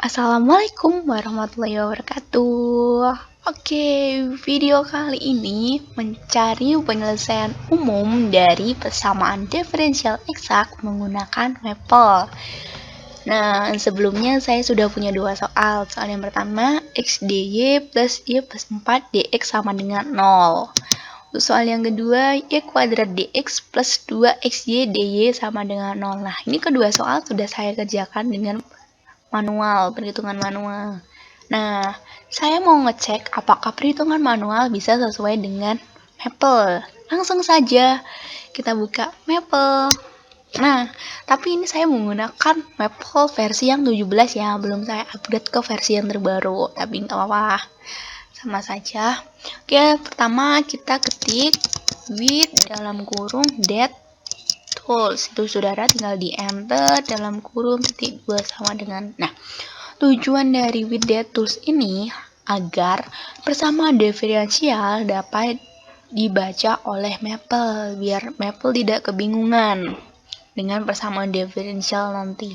Assalamualaikum warahmatullahi wabarakatuh. Oke, video kali ini mencari penyelesaian umum dari persamaan diferensial eksak menggunakan Maple. Nah, sebelumnya saya sudah punya dua soal. Soal yang pertama, x dy plus y plus 4 dx sama dengan 0. Soal yang kedua, y kuadrat dx plus 2xy dy sama dengan 0. Nah, ini kedua soal sudah saya kerjakan dengan perhitungan manual. Nah, saya mau ngecek apakah perhitungan manual bisa sesuai dengan Maple. Langsung saja kita buka Maple. Nah, tapi ini saya menggunakan Maple versi yang 17 ya, belum saya upgrade ke versi yang terbaru, tapi nggak apa-apa, sama saja. Oke, pertama kita ketik with dalam kurung that tools. Itu saudara tinggal di enter dalam kurung titik 2 sama dengan. Nah, tujuan dari with that tools ini agar persamaan diferensial dapat dibaca oleh Maple, biar Maple tidak kebingungan dengan persamaan diferensial nanti.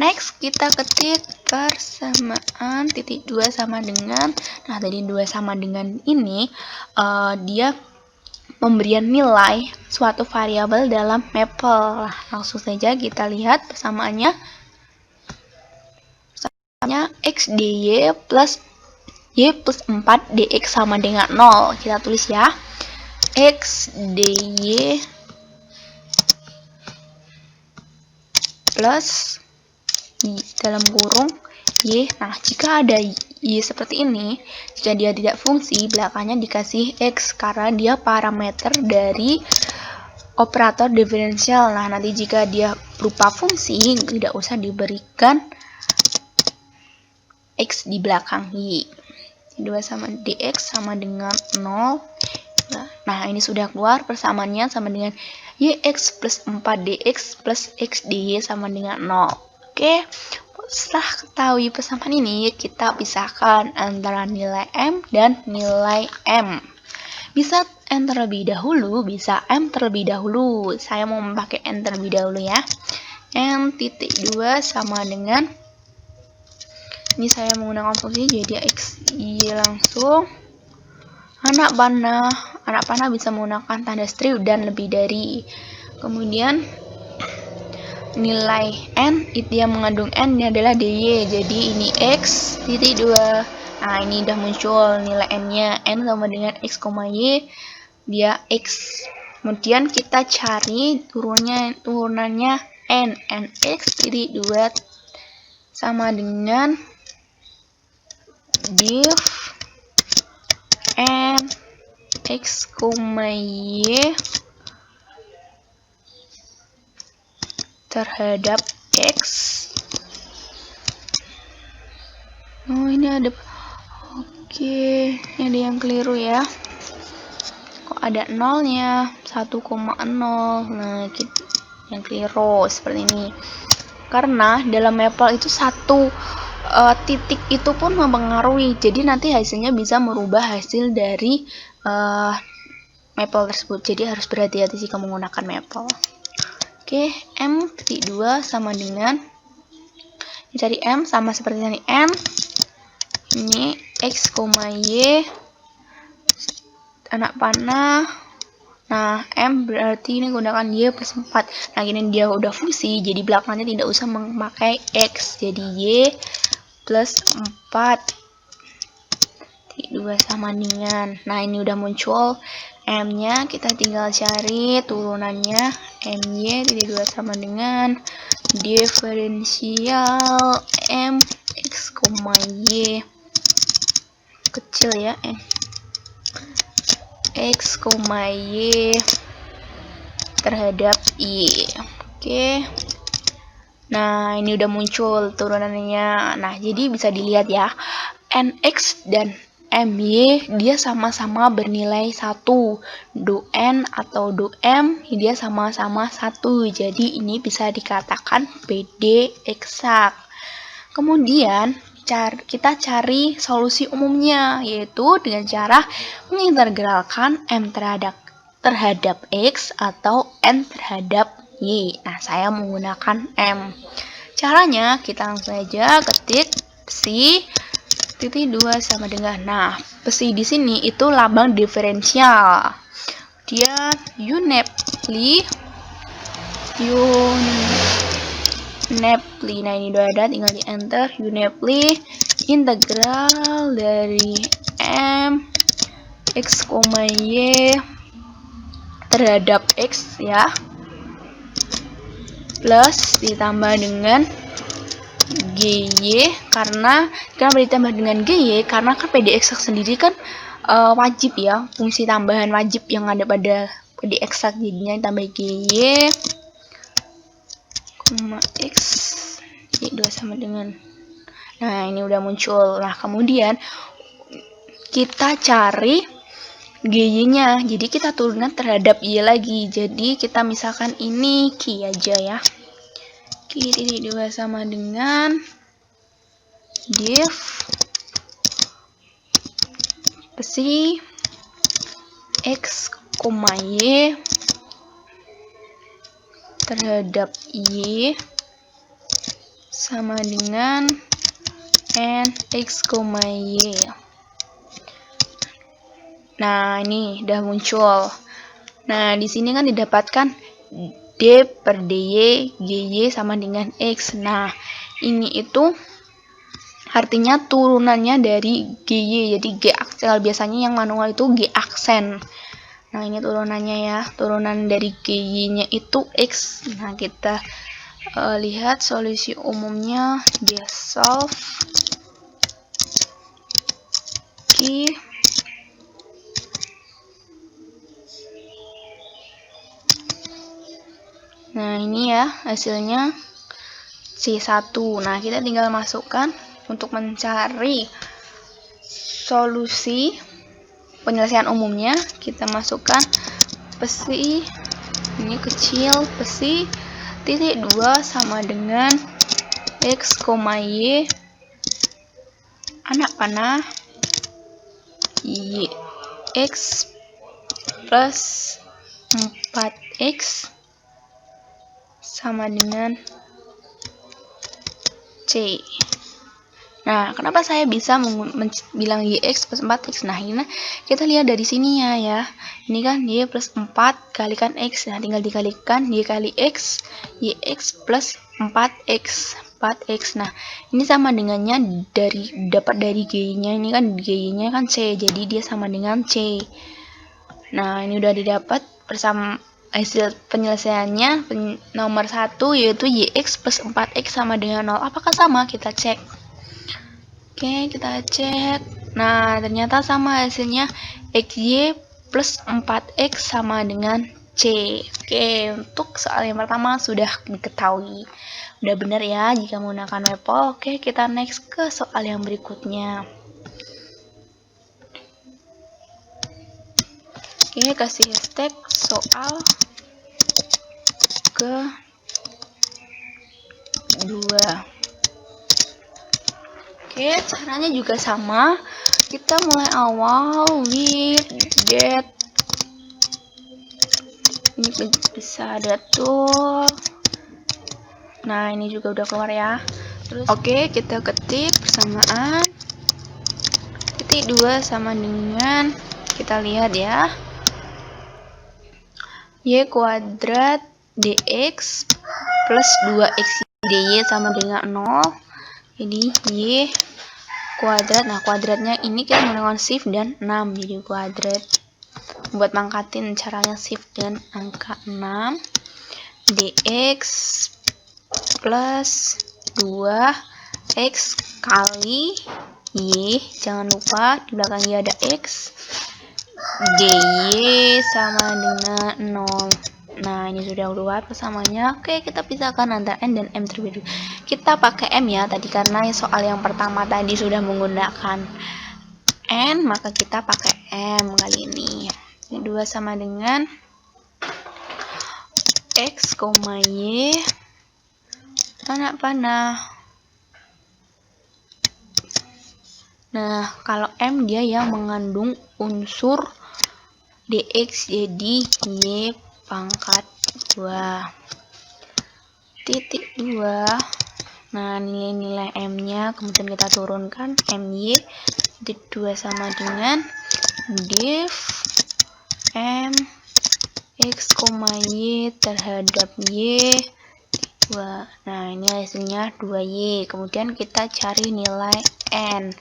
Next, kita ketik persamaan titik 2 sama dengan. Nah, tadi 2 sama dengan ini dia pemberian nilai suatu variabel dalam Maple. Nah, langsung saja kita lihat persamaannya. Persamaannya x dy plus y plus 4 dx sama dengan 0. Kita tulis ya. X dy plus y dalam kurung y. Nah, jika ada y seperti ini, jika dia tidak fungsi, belakangnya dikasih x karena dia parameter dari operator diferensial. Nah, nanti jika dia berupa fungsi, tidak usah diberikan x di belakang y. 2 sama dx sama dengan 0. Nah, ini sudah keluar persamaannya sama dengan yx plus 4 dx plus x dy sama dengan 0. Oke, setelah ketahui persamaan ini, kita pisahkan antara nilai m dan nilai m. Bisa n terlebih dahulu, bisa m terlebih dahulu. Saya mau memakai n terlebih dahulu ya. N titik 2 sama dengan, ini saya menggunakan fungsi jadi x y langsung. Anak panah bisa menggunakan tanda strip dan lebih dari. Kemudian nilai n itu yang mengandung n ini adalah dy, jadi ini x titik 2. Nah, ini udah muncul nilai n nya, n sama dengan x, y, dia x. Kemudian kita cari turunannya n x titik 2 sama dengan div n x, y terhadap x. Oh, ini ada, oke, ini ada yang keliru ya. Kok ada nolnya 1,0? Nah, yang keliru seperti ini. Karena dalam Maple itu satu titik itu pun mempengaruhi, jadi nanti hasilnya bisa merubah hasil dari Maple tersebut. Jadi harus berhati-hati jika menggunakan Maple. Oke, m titik 2 sama dengan, cari m sama seperti ini, n ini x, y anak panah. Nah, m berarti ini gunakan y plus 4. Nah, ini dia udah fungsi, jadi belakangnya tidak usah memakai x, jadi y plus 4 titik 2 sama dengan. Nah, ini udah muncul m nya, kita tinggal cari turunannya. My titik 2 sama dengan diferensial m x, y kecil ya, x, y terhadap y. Oke. Nah, ini udah muncul turunannya. Nah, jadi bisa dilihat ya, nx dan my dia sama-sama bernilai 1. Do n atau do m dia sama-sama 1. Jadi ini bisa dikatakan PD eksak. Kemudian kita cari solusi umumnya, yaitu dengan cara mengintegralkan m terhadap x atau n terhadap y. Nah, saya menggunakan m. Caranya kita langsung saja ketik Psi titik 2 sama dengan, nah psi di sini itu lambang diferensial. Dia unepli, nah ini udah ada, tinggal di enter. Unepli integral dari m x, y terhadap x ya, plus ditambah dengan GY, karena kenapa ditambah dengan GY? Karena kan PD eksak sendiri kan wajib ya, fungsi tambahan wajib yang ada pada PD eksak, jadinya tambah GY, X, Y2 sama dengan, nah ini udah muncul. Nah kemudian kita cari GY-nya, jadi kita turunkan terhadap Y lagi. Jadi kita misalkan ini Q aja ya, Q titik 2 sama dengan div psi x, y terhadap y sama dengan n x, y. Nah ini udah muncul. Nah di sini kan didapatkan d per dy, gy sama dengan x. Nah ini itu artinya turunannya dari GY, jadi G aksen. Biasanya yang manual itu G aksen. Nah ini turunannya ya, turunan dari GY-nya itu X. Nah kita lihat solusi umumnya, dia solve Q nah ini ya hasilnya C1. Nah kita tinggal masukkan untuk mencari solusi penyelesaian umumnya. Kita masukkan psi ini kecil, psi titik 2 sama dengan x, y anak panah y x plus 4x sama dengan C. Nah, kenapa saya bisa bilang YX plus 4X? Nah, ini kita lihat dari sini ya. Ini kan Y plus 4 kalikan X. Nah, tinggal dikalikan Y kali X, YX plus 4X. 4X. Nah, ini sama dengannya dapat dari G-nya. Ini kan G-nya kan C, jadi dia sama dengan C. Nah, ini udah didapat bersama hasil penyelesaiannya nomor 1 yaitu YX plus 4X sama dengan 0. Apakah sama? Kita cek. Oke, kita cek. Nah, ternyata sama hasilnya. XY plus 4X sama dengan C. Oke, untuk soal yang pertama sudah diketahui. Udah benar ya jika menggunakan WebPol. Oke, kita next ke soal yang berikutnya. Oke, kasih hashtag soal ke-2. Oke, caranya juga sama. Kita mulai awal with get. Ini bisa ada tuh. Nah, ini juga udah keluar ya. Terus oke, kita ketik persamaan titik 2 sama dengan, kita lihat ya, y kuadrat dx plus 2x dy sama dengan 0. Jadi y kuadrat, nah kuadratnya ini kita menggunakan shift dan 6, jadi kuadrat. Buat mangkatin caranya shift dan angka 6 dx plus 2x kali y, jangan lupa di belakangnya ada x, dy sama dengan 0. Nah, ini sudah keluar persamanya. Oke, kita pisahkan antara n dan m terlebih dahulu. Kita pakai m ya tadi, karena soal yang pertama tadi sudah menggunakan n, maka kita pakai m kali ini. Ini 2 sama dengan x, y anak panah. Nah, kalau m dia yang mengandung unsur dx, jadi y pangkat 2 titik 2 Nah, nilai-nilai M-nya kemudian kita turunkan. MY titik 2 sama dengan div M X, Y terhadap Y 2. Nah, ini hasilnya 2Y. Kemudian kita cari nilai N.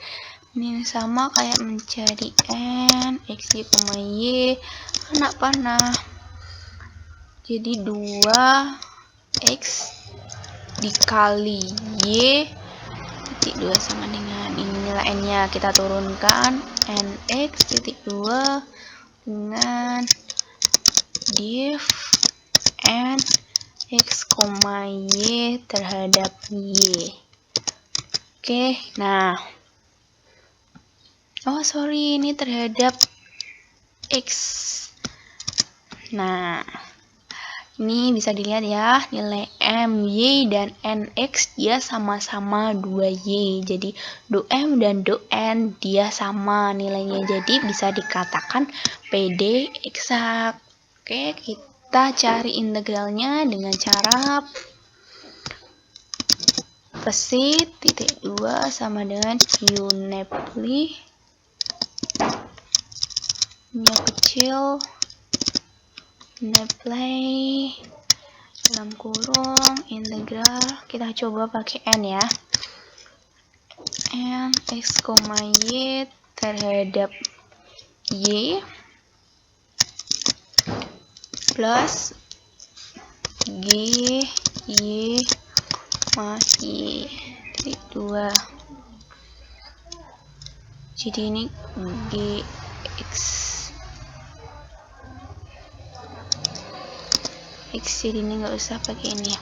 Ini sama kayak mencari N, X, Y, anak panah. Jadi 2X dikali Y titik 2 sama dengan ini nilai N-nya. Kita turunkan NX titik 2 dengan div N X, Y terhadap Y. Oke, nah. Oh, sorry, ini terhadap X. Nah, ini bisa dilihat ya, nilai M, Y, dan NX dia sama-sama 2Y. Jadi, do M dan do N dia sama nilainya. Jadi, bisa dikatakan PD eksak. Oke, kita cari integralnya dengan cara Pesit titik 2 sama dengan Unepli nya kecil Unepli dalam kurung integral, kita coba pakai N ya, N X, Y terhadap Y plus G Y Y titik 2. Jadi ini X jadi ini nggak usah pakai ini.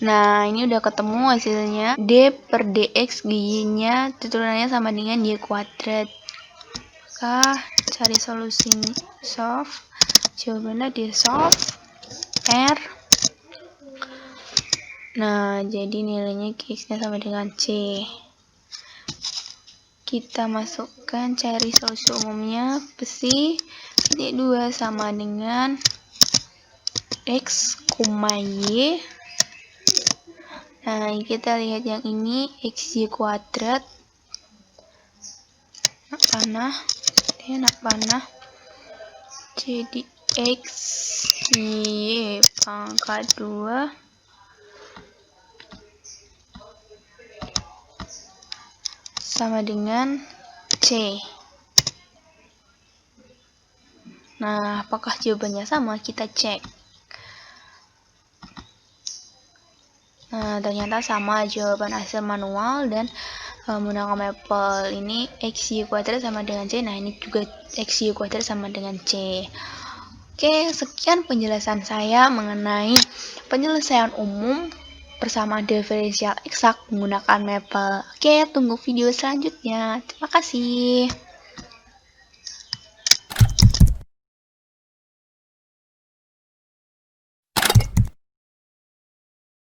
Nah, ini udah ketemu hasilnya. D per dx Y-nya turunannya sama dengan Y kuadrat. Maka cari solusi solve. Jawabannya di solve R. Nah, jadi nilainya X-nya sama dengan C. Kita masukkan cari solusi umumnya. Besi titik 2 sama dengan X, Y. Nah, kita lihat yang ini XY kuadrat. Nak panah. Jadi XY pangkat 2 sama dengan C. Nah, apakah jawabannya sama? Kita cek. Nah, ternyata sama jawaban hasil manual dan menggunakan Maple ini XY kuadrat sama dengan C. Nah, ini juga XY kuadrat sama dengan C. Oke, sekian penjelasan saya mengenai penyelesaian umum persamaan diferensial eksak menggunakan Maple. Oke, tunggu video selanjutnya. Terima kasih.